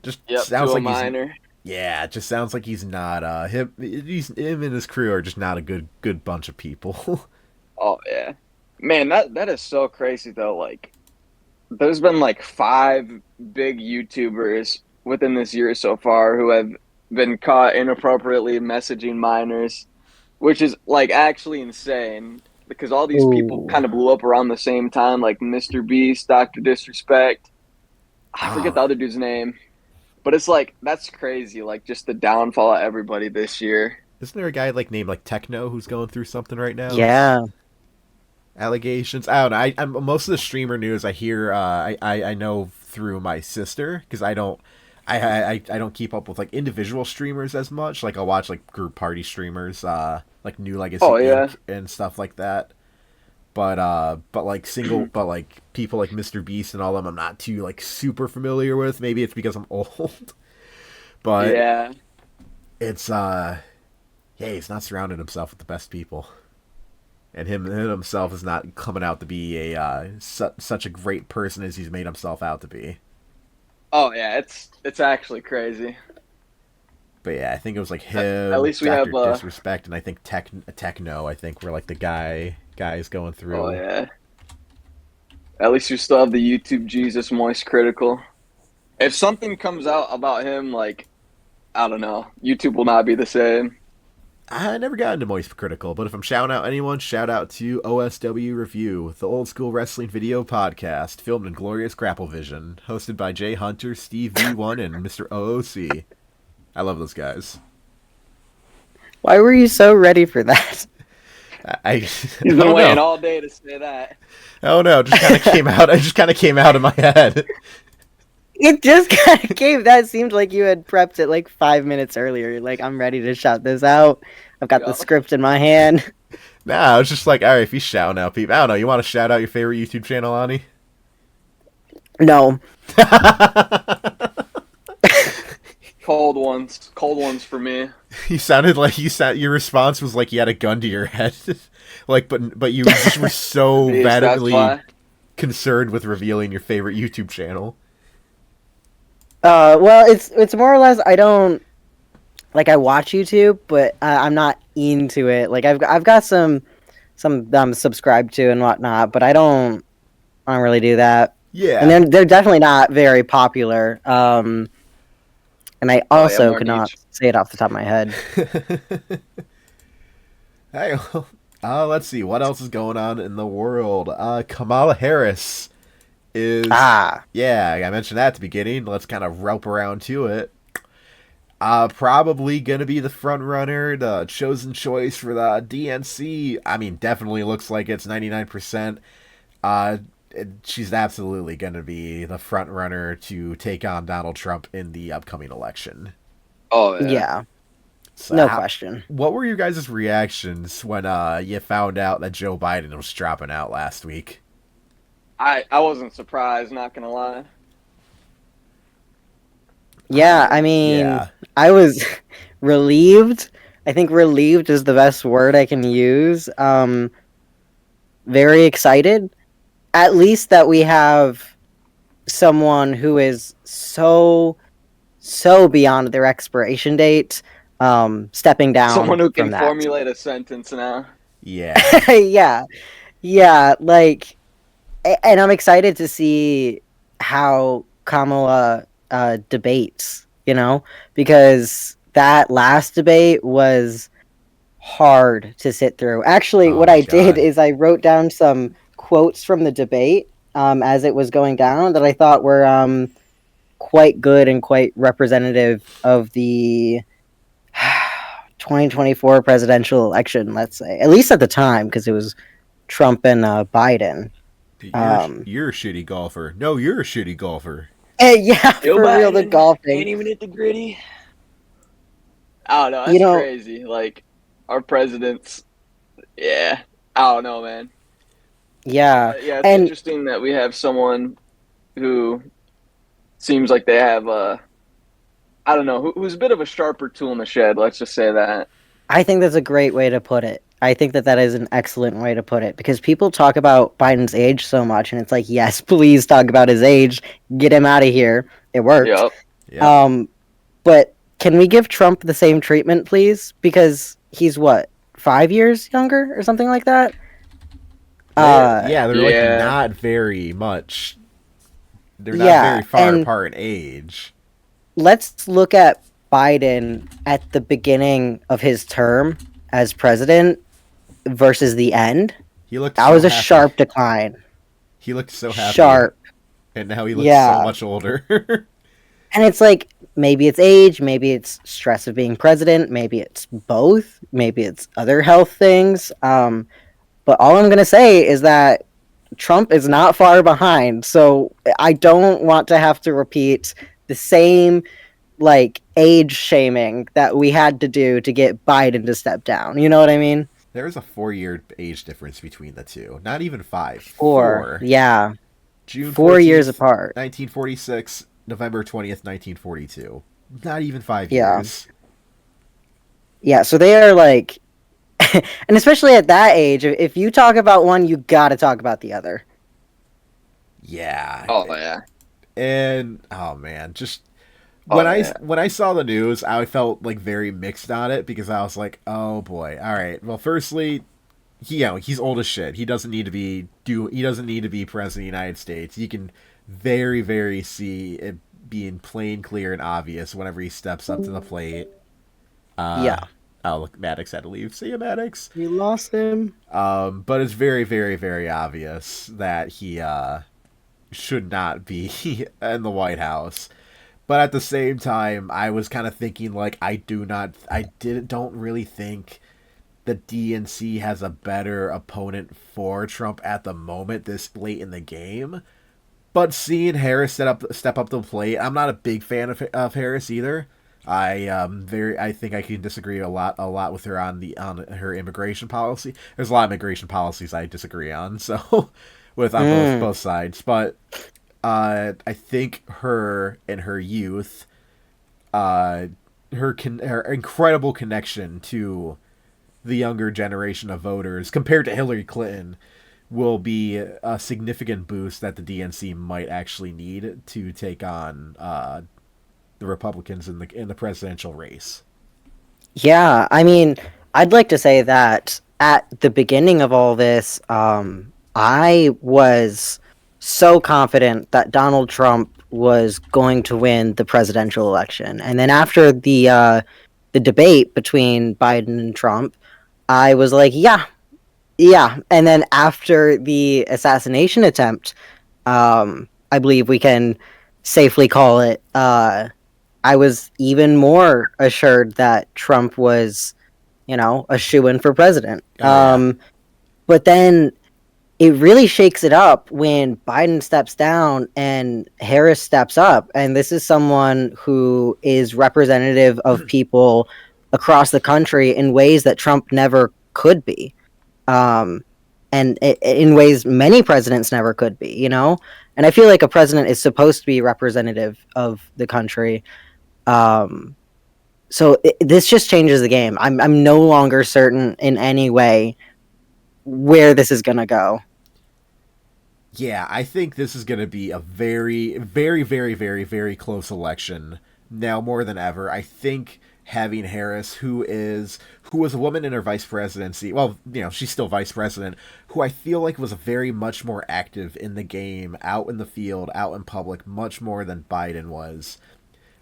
Speaker 1: Just
Speaker 2: Yep. To
Speaker 1: sounds
Speaker 2: a
Speaker 1: like
Speaker 2: minor.
Speaker 1: yeah, it just sounds like he's not him and his crew are just not a good bunch of people.
Speaker 2: Oh yeah. Man, that is so crazy though. Like there's been like five big YouTubers within this year so far who have been caught inappropriately messaging minors, which is like actually insane because all these people
Speaker 3: Ooh.
Speaker 2: kind of blew up around the same time, like Mr. Beast, Dr. Disrespect. I forget the
Speaker 1: Oh,
Speaker 2: other dude's name, but it's like that's crazy. Like just the downfall of everybody this year.
Speaker 1: isn't there a guy like named like Techno who's going through something right now?
Speaker 3: Yeah.
Speaker 1: Allegations. I don't know. I'm most of the streamer news I hear. I know through my sister because I don't. I don't keep up with like individual streamers as much. Like I'll watch like group party streamers, like New Legacy
Speaker 2: Oh yeah.
Speaker 1: Inc. and stuff like that. But like but like people like Mr. Beast and all them, I'm not too like super familiar with. Maybe it's because I'm old, but
Speaker 2: Yeah.
Speaker 1: it's yeah, he's not surrounding himself with the best people, and him himself is not coming out to be a such a great person as he's made himself out to be.
Speaker 2: Oh yeah. It's actually crazy.
Speaker 1: But yeah, I think it was like
Speaker 2: At
Speaker 1: him,
Speaker 2: least we
Speaker 1: Doctor
Speaker 2: have
Speaker 1: Disrespect, and I think Techno. I think were like the guys going
Speaker 2: oh
Speaker 1: through.
Speaker 2: yeah. At least you still have the YouTube Jesus Moist Critical. If something comes out about him, like I don't know, YouTube will not be the same.
Speaker 1: I never got into Moist Critical, but if I'm shouting out anyone, shout out to OSW Review, the old school wrestling video podcast, filmed in glorious Grapple Vision, hosted by Jay Hunter, Steve V1, and Mr. OOC. I love those guys.
Speaker 3: Why were you so ready for that?
Speaker 1: I
Speaker 2: He's
Speaker 1: I
Speaker 2: been
Speaker 1: don't
Speaker 2: waiting
Speaker 1: know.
Speaker 2: all day to say that.
Speaker 1: I don't know. It just kind of came out. It just kind of came out of my head.
Speaker 3: It just kind of came. That seemed like you had prepped it like 5 minutes earlier. Like, I'm ready to shout this out. I've got the
Speaker 2: Yeah.
Speaker 3: script in my hand.
Speaker 1: Nah, I was just like, all right, if he's shouting out people, I don't know. You want to shout out your favorite YouTube channel, Ani?
Speaker 3: No.
Speaker 2: Cold ones for me.
Speaker 1: You sounded like your response was like you had a gun to your head, like but you just were so
Speaker 2: Yes, that's
Speaker 1: madly
Speaker 2: why.
Speaker 1: concerned with revealing your favorite YouTube channel.
Speaker 3: Well, it's more or less. I don't like. I watch YouTube, but I'm not into it. Like, I've got some I'm subscribed to and whatnot, but I don't really do that. And
Speaker 1: Yeah,
Speaker 3: they're definitely not very popular. And I
Speaker 2: Oh yeah,
Speaker 3: also
Speaker 2: more
Speaker 3: could not
Speaker 2: niche.
Speaker 3: say it off the top of my head.
Speaker 1: hey, let's see what else is going on in the world. Kamala Harris is
Speaker 3: Ah,
Speaker 1: yeah, I mentioned that at the beginning. Let's kind of rope around to it. Probably gonna be the front runner, the chosen choice for the DNC. I mean, definitely looks like it's 99%. Uh, she's absolutely gonna be the front runner to take on Donald Trump in the upcoming election.
Speaker 2: Oh yeah.
Speaker 3: yeah,
Speaker 1: So
Speaker 3: no question.
Speaker 1: what were your guys' reactions when you found out that Joe Biden was dropping out last week?
Speaker 2: I wasn't surprised, not gonna lie.
Speaker 3: Yeah, I mean,
Speaker 1: Yeah.
Speaker 3: I was relieved. I think relieved is the best word I can use. Very excited, at least that we have someone who is so beyond their expiration date, stepping
Speaker 2: Someone
Speaker 3: down
Speaker 2: who can
Speaker 3: from that.
Speaker 2: formulate a sentence now.
Speaker 1: Yeah.
Speaker 3: Yeah, yeah, like, and I'm excited to see how Kamala debates, because that last debate was hard to sit through. Actually,
Speaker 1: Oh
Speaker 3: what
Speaker 1: my
Speaker 3: I did
Speaker 1: god.
Speaker 3: is I wrote down some quotes from the debate as it was going down that I thought were quite good and quite representative of the 2024 presidential election, let's say. At least at the time, because it was Trump and Biden. Um,
Speaker 1: You're a shitty golfer. No, you're a shitty golfer.
Speaker 3: yeah,
Speaker 2: Joe
Speaker 3: for real, the
Speaker 2: Biden
Speaker 3: golfing.
Speaker 2: ain't even hit the gritty. I don't know.
Speaker 3: You
Speaker 2: That's
Speaker 3: know,
Speaker 2: crazy. Like our presidents. Yeah. I don't know, man.
Speaker 3: yeah.
Speaker 2: But yeah, it's
Speaker 3: And
Speaker 2: interesting that we have someone who seems like they have I don't know, who's a bit of a sharper tool in the shed. Let's just say that.
Speaker 3: I think that's a great way to put it. I think that that is an excellent way to put it because people talk about Biden's age so much, and it's like, yes, please talk about his age. Get him out of here. It worked.
Speaker 2: Yep.
Speaker 1: Yep.
Speaker 3: Um, but can we give Trump the same treatment, please? Because he's what, 5 years younger or something like that?
Speaker 1: They're like
Speaker 2: Yeah.
Speaker 1: not very much. They're not
Speaker 3: Yeah,
Speaker 1: very far
Speaker 3: and
Speaker 1: apart in age.
Speaker 3: let's look at Biden at the beginning of his term as president versus the end.
Speaker 1: He looked
Speaker 3: That
Speaker 1: so
Speaker 3: was a
Speaker 1: happy.
Speaker 3: sharp decline.
Speaker 1: He looked so happy,
Speaker 3: Sharp.
Speaker 1: and now he looks so
Speaker 3: Yeah.
Speaker 1: much older.
Speaker 3: And it's like, maybe it's age, maybe it's stress of being president, maybe it's both, maybe it's other health things. But all I'm going to say is that Trump is not far behind. So I don't want to have to repeat the same like age shaming that we had to do to get Biden to step down. You know what I mean?
Speaker 1: There's a 4 year age difference between the two. Not even five.
Speaker 3: Four.
Speaker 1: Four.
Speaker 3: Yeah.
Speaker 1: June
Speaker 3: 4 years
Speaker 1: 14th,
Speaker 3: apart.
Speaker 1: 1946. November 20th, 1942. Not even 5
Speaker 3: Yeah.
Speaker 1: years.
Speaker 3: Yeah. So they are like, and especially at that age, if you talk about one, you got to talk about the other.
Speaker 1: Yeah.
Speaker 2: Oh yeah.
Speaker 1: And oh man, just
Speaker 2: Oh yeah.
Speaker 1: when I saw the news, I felt like very mixed on it because I was like, oh boy, all right. Well, firstly, he's old as shit. He doesn't need to be president of the United States. You can very see it being plain, clear, and obvious whenever he steps up to the plate.
Speaker 3: Yeah.
Speaker 1: Oh look, Maddox had to leave. See you, Maddox.
Speaker 3: We lost him.
Speaker 1: But it's very obvious that he should not be in the White House. But at the same time, I was kind of thinking like don't really think the DNC has a better opponent for Trump at the moment this late in the game. But seeing Harris step up to the plate, I'm not a big fan of Harris either. I think I can disagree a lot with her on her immigration policy. There's a lot of immigration policies I disagree on, so with on both sides. But I think her in her youth, her incredible connection to the younger generation of voters compared to Hillary Clinton will be a significant boost that the DNC might actually need to take on the Republicans in the presidential race.
Speaker 3: Yeah, I mean, I'd like to say that at the beginning of all this, I was so confident that Donald Trump was going to win the presidential election, and then after the debate between Biden and Trump, I was like, yeah, yeah. And then after the assassination attempt, I believe we can safely call it. I was even more assured that Trump was, a shoo-in for president.
Speaker 1: Oh yeah,
Speaker 3: But then it really shakes it up when Biden steps down and Harris steps up. And this is someone who is representative of people across the country in ways that Trump never could be. Um, and in ways many presidents never could be, you know? And I feel like a president is supposed to be representative of the country. Um, so this just changes the game. I'm no longer certain in any way where this is gonna go.
Speaker 1: Yeah, I think this is going to be a very, very, very, very, very close election now more than ever. I think having Harris, who was a woman in her vice presidency, well, she's still vice president, who I feel like was very much more active in the game, out in the field, out in public, much more than Biden was.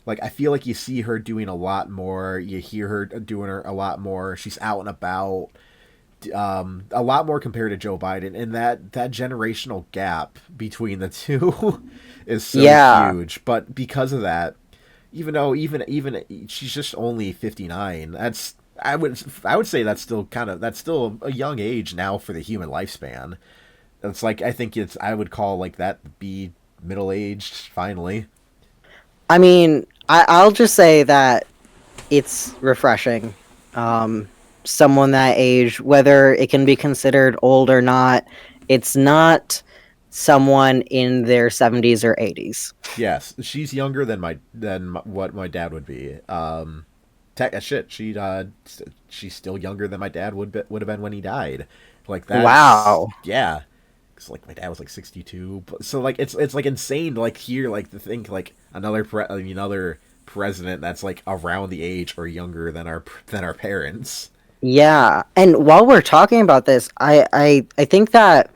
Speaker 1: Like, I feel like you see her doing a lot more, you hear her doing a lot more. She's out and about a lot more compared to Joe Biden, and that generational gap between the two is so
Speaker 3: Yeah.
Speaker 1: huge. But because of that, even though even she's just only 59, I would say that's still a young age now for the human lifespan. It's like I would call like that be middle aged finally.
Speaker 3: I mean, I'll just say that it's refreshing. Um, Someone that age, whether it can be considered old or not, it's not someone in their 70s or 80s.
Speaker 1: Yes, she's younger than what my dad would be. Shit, she's still younger than my dad would have been when he died. Like that's
Speaker 3: Wow.
Speaker 1: yeah, because like my dad was like 62. So like it's like insane to like hear like to think like another president that's like around the age or younger than our parents.
Speaker 3: Yeah. And while we're talking about this, I think that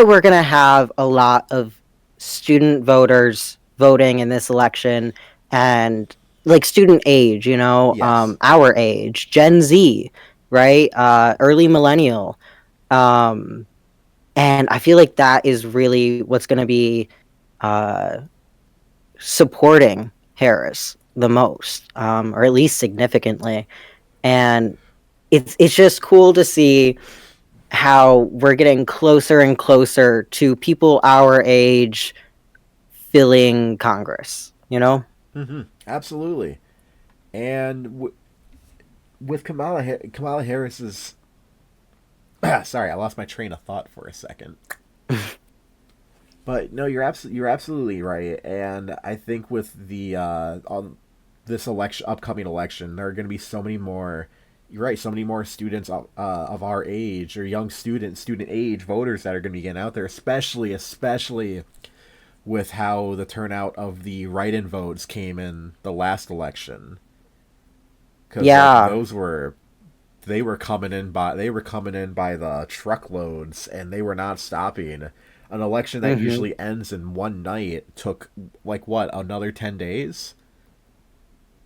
Speaker 3: we're gonna have a lot of student voters voting in this election, and like student age,
Speaker 1: Yes.
Speaker 3: our age, Gen Z, right? Early millennial. Um, and I feel like that is really what's gonna be uh, supporting Harris the most, or at least significantly. And it's just cool to see how we're getting closer and closer to people our age filling Congress, you know?
Speaker 1: Absolutely. And with Kamala Harris's sorry, I lost my train of thought for a second. But no, you're absolutely right, and I think with the on this upcoming election, there are going to be so many more. You're right, so many more students of our age or young student age voters that are going to be getting out there, especially with how the turnout of the write-in votes came in the last election, because like
Speaker 3: Yeah.
Speaker 1: those were they were coming in by the truckloads, and they were not stopping. An election that
Speaker 3: hmm
Speaker 1: usually ends in one night took like what, another 10 days.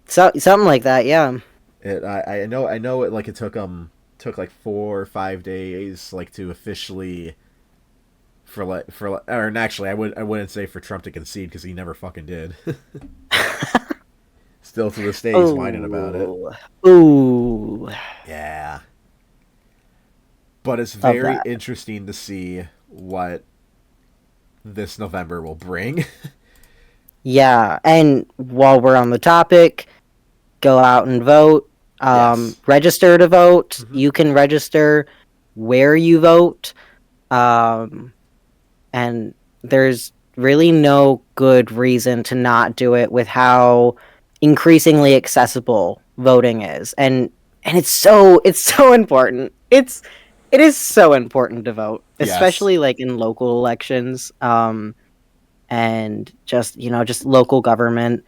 Speaker 3: So something like that, yeah.
Speaker 1: I know it, like it took like 4 or 5 days like to officially or actually I wouldn't say for Trump to concede because he never fucking did. Still to this day he's whining about it.
Speaker 3: Ooh. Ooh.
Speaker 1: Yeah. But it's
Speaker 3: Love
Speaker 1: very
Speaker 3: that.
Speaker 1: interesting to see what this November will bring.
Speaker 3: Yeah. And while we're on the topic, go out and vote.
Speaker 1: Yes.
Speaker 3: Register to vote.
Speaker 1: Hmm.
Speaker 3: You can register where you vote. Um, and there's really no good reason to not do it with how increasingly accessible voting is. And it's so important. It is so important to vote,
Speaker 1: Yes.
Speaker 3: especially like in local elections, and just local government.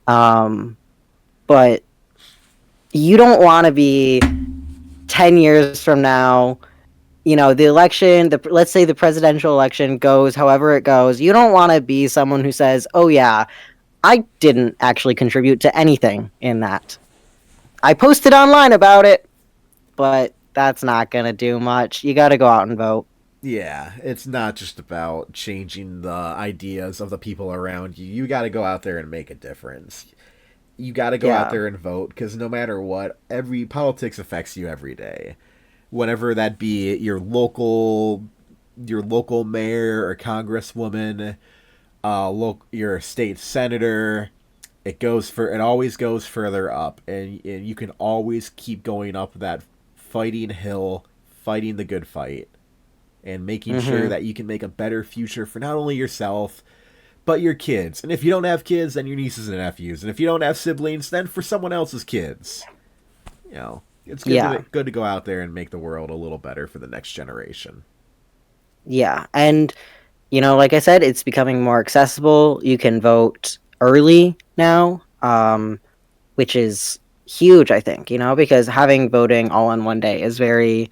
Speaker 3: Um, but you don't want to be 10 years from now, the election, let's say the presidential election goes however it goes. You don't want to be someone who says, "Oh yeah, I didn't actually contribute to anything in that. I posted online about it, but that's not going to do much. You got to go out and vote."
Speaker 1: Yeah, it's not just about changing the ideas of the people around you. You got to go out there and make a difference. You got to go out
Speaker 3: Yeah.
Speaker 1: there and vote because no matter what, every politics affects you every day. Whatever that be, your local mayor or congresswoman, your state senator. It always goes further up, and you can always keep going up that fighting hill fighting the good fight and making sure
Speaker 3: Mm-hmm.
Speaker 1: that you can make a better future for not only yourself, but your kids. And if you don't have kids, then your nieces and nephews. And if you don't have siblings, then for someone else's kids. You know, it's
Speaker 3: Yeah.
Speaker 1: good to go out there and make the world a little better for the next generation.
Speaker 3: Yeah. And, like I said, it's becoming more accessible. You can vote early now, which is huge, I think, because having voting all on one day is very,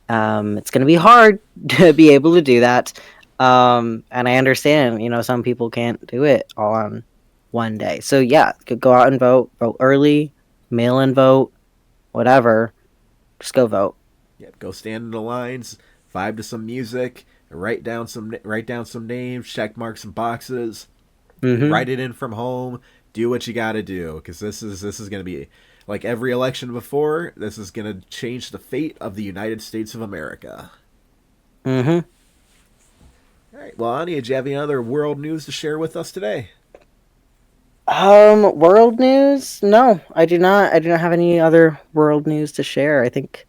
Speaker 3: it's going to be hard to be able to do that. And I understand, some people can't do it all on one day. So yeah, could go out and vote early, mail in vote, whatever. Just go vote.
Speaker 1: Yeah, go stand in the lines, vibe to some music, write down some names, check mark some boxes,
Speaker 3: Mm-hmm.
Speaker 1: write it in from home, do what you got to do because this is going to be like every election before. This is going to change the fate of the United States of America.
Speaker 3: Mm-hmm.
Speaker 1: All right, well, Anya, do you have any other world news to share with us today?
Speaker 3: World news? No, I do not. I do not have any other world news to share. I think,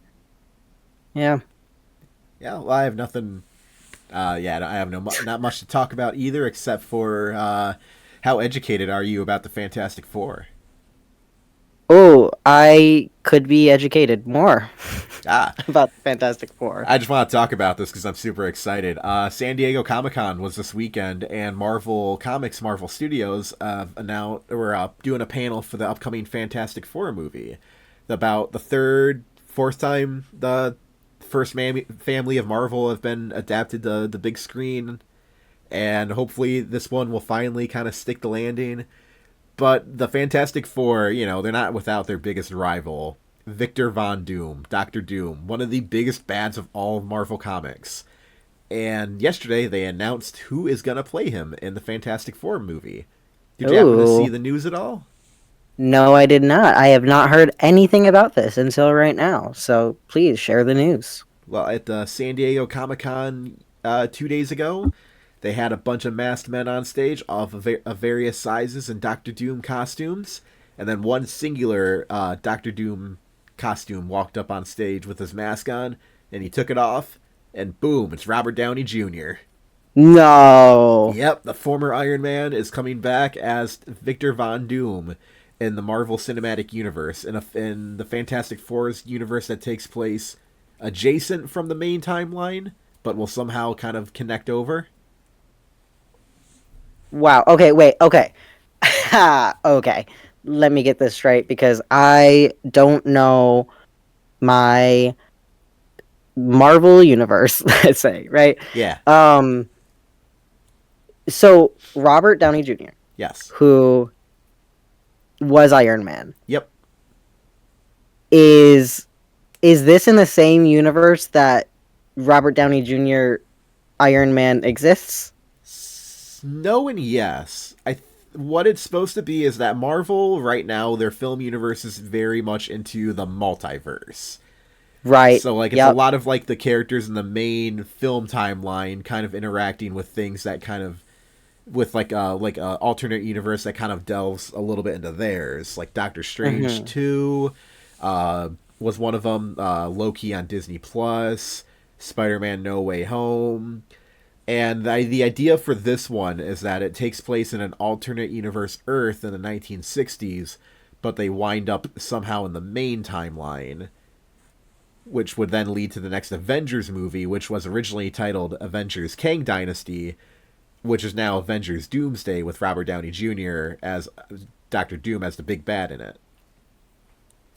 Speaker 3: yeah.
Speaker 1: Yeah, well, I have nothing. Yeah, I have not much to talk about either, except for how educated are you about the Fantastic Four?
Speaker 3: Oh, I could be educated more
Speaker 1: Ah,
Speaker 3: about the Fantastic Four.
Speaker 1: I just want to talk about this because I'm super excited. San Diego Comic Con was this weekend, and Marvel Comics, Marvel Studios, announced we're doing a panel for the upcoming Fantastic Four movie, about the fourth time the first family of Marvel have been adapted to the big screen, and hopefully this one will finally kind of stick the landing. But the Fantastic Four, they're not without their biggest rival, Victor Von Doom, Doctor Doom, one of the biggest bads of all of Marvel Comics. And yesterday they announced who is going to play him in the Fantastic Four movie. Did you happen to see
Speaker 3: Ooh.
Speaker 1: the news at all?
Speaker 3: No, I did not. I have not heard anything about this until right now. So please share the news.
Speaker 1: Well, at the San Diego Comic Con 2 days ago, they had a bunch of masked men on stage of various sizes in Doctor Doom costumes. And then one singular Doctor Doom costume walked up on stage with his mask on, and he took it off, and boom, it's Robert Downey Jr.
Speaker 3: No.
Speaker 1: Yep, the former Iron Man is coming back as Victor Von Doom in the Marvel Cinematic Universe, in the Fantastic Four's universe that takes place adjacent from the main timeline, but will somehow kind of connect over.
Speaker 3: Wow. Okay, wait. Okay. Okay. Let me get this straight because I don't know my Marvel universe, let's say, right?
Speaker 1: Yeah,
Speaker 3: Um so Robert Downey Jr.,
Speaker 1: yes.
Speaker 3: who was Iron Man,
Speaker 1: Yep.
Speaker 3: is this in the same universe that Robert Downey Jr. Iron Man exists?
Speaker 1: No and yes. What it's supposed to be is that Marvel right now their film universe is very much into the multiverse.
Speaker 3: Right.
Speaker 1: So like it's a
Speaker 3: Yep.
Speaker 1: lot of like the characters in the main film timeline kind of interacting with things that kind of with like a alternate universe that kind of delves a little bit into theirs. Like Doctor Strange
Speaker 3: Mhm.
Speaker 1: 2 was one of them, Loki on Disney Plus, Spider-Man No Way Home. And the idea for this one is that it takes place in an alternate universe Earth in the 1960s, but they wind up somehow in the main timeline, which would then lead to the next Avengers movie, which was originally titled Avengers Kang Dynasty, which is now Avengers Doomsday with Robert Downey Jr. as Doctor Doom as the big bad in it.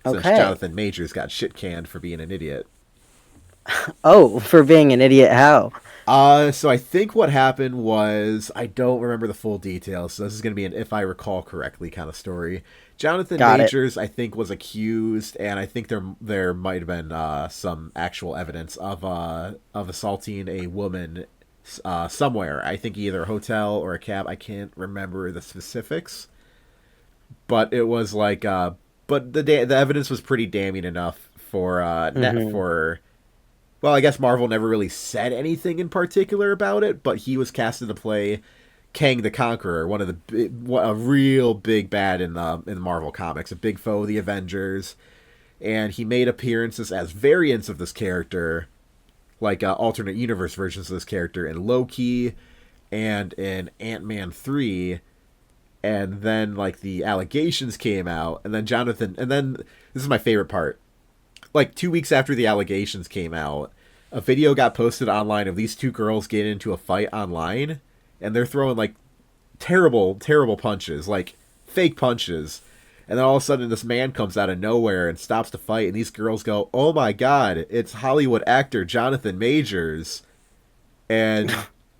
Speaker 1: Since
Speaker 3: Okay.
Speaker 1: Jonathan Majors got shit canned for being an idiot.
Speaker 3: Oh, for being an idiot, how?
Speaker 1: So I think what happened was I don't remember the full details. So this is going to be an if I recall correctly kind of story. Jonathan
Speaker 3: Got it.
Speaker 1: Majors, I think, was accused, and I think there might have been some actual evidence of assaulting a woman somewhere. I think either a hotel or a cab. I can't remember the specifics, but it was like but the evidence was pretty damning enough for net
Speaker 3: Mhm.
Speaker 1: for well, I guess Marvel never really said anything in particular about it, but he was casted to play Kang the Conqueror, one of a real big bad in the Marvel comics, a big foe of the Avengers, and he made appearances as variants of this character, like alternate universe versions of this character in Loki and in Ant-Man 3. And then, like, the allegations came out, and then this is my favorite part. Like, 2 weeks after the allegations came out, a video got posted online of these two girls getting into a fight online, and they're throwing, like, terrible, terrible punches, like, fake punches. And then all of a sudden, this man comes out of nowhere and stops to fight, and these girls go, "Oh my god, it's Hollywood actor Jonathan Majors." And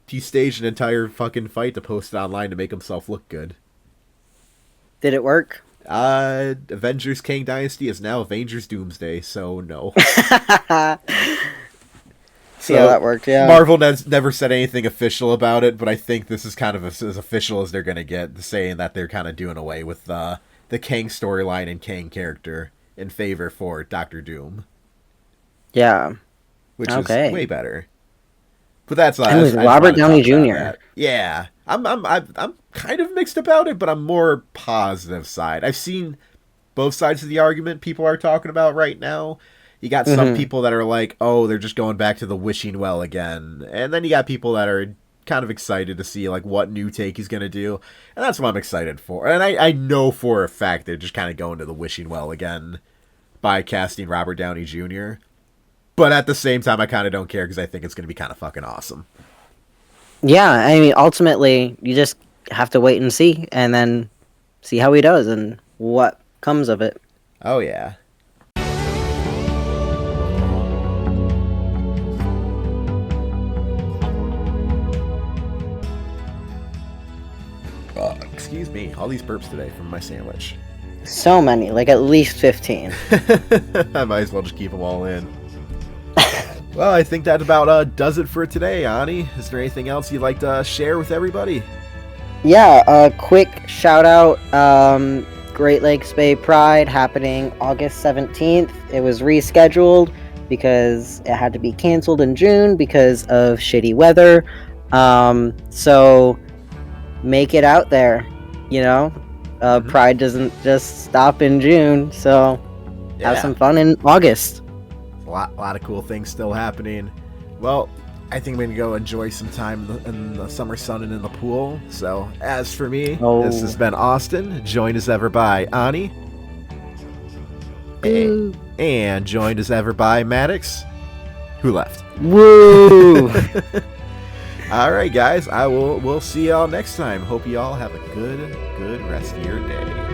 Speaker 1: he staged an entire fucking fight to post it online to make himself look good.
Speaker 3: Did it work?
Speaker 1: Avengers Kang Dynasty is now Avengers Doomsday, so no.
Speaker 3: See how that worked, yeah.
Speaker 1: Marvel never said anything official about it, but I think this is kind of as official as they're going to get, saying that they're kind of doing away with the Kang storyline and Kang character in favor for Doctor Doom.
Speaker 3: Yeah.
Speaker 1: Which is way better. But that's
Speaker 3: and with Robert Downey Jr.
Speaker 1: Yeah. I'm kind of mixed about it, but I'm more positive side. I've seen both sides of the argument people are talking about right now. You got some people that are like, oh, they're just going back to the wishing well again. And then you got people that are kind of excited to see like what new take he's going to do. And that's what I'm excited for. And I know for a fact they're just kind of going to the wishing well again by casting Robert Downey Jr. But at the same time, I kind of don't care because I think it's going to be kind of fucking awesome.
Speaker 3: Yeah, I mean, ultimately, you just have to wait and see, and then see how he does and what comes of it.
Speaker 1: Oh, yeah. Excuse me, all these burps today from my sandwich.
Speaker 3: So many, like at least 15.
Speaker 1: I might as well just keep them all in. Well, I think that about does it for today, Ani. Is there anything else you'd like to share with everybody?
Speaker 3: Yeah, a quick shout out. Great Lakes Bay Pride happening August 17th. It was rescheduled because it had to be canceled in June because of shitty weather. So make it out there, you know? Pride doesn't just stop in June, so have some fun in August.
Speaker 1: A lot of cool things still happening. Well, I think I'm going to go enjoy some time in the summer sun and in the pool. So, as for me, This has been Austin, joined as ever by Ani. And joined as ever by Maddox, who left.
Speaker 3: Woo!
Speaker 1: All right, guys, we'll see y'all next time. Hope you all have a good rest of your day.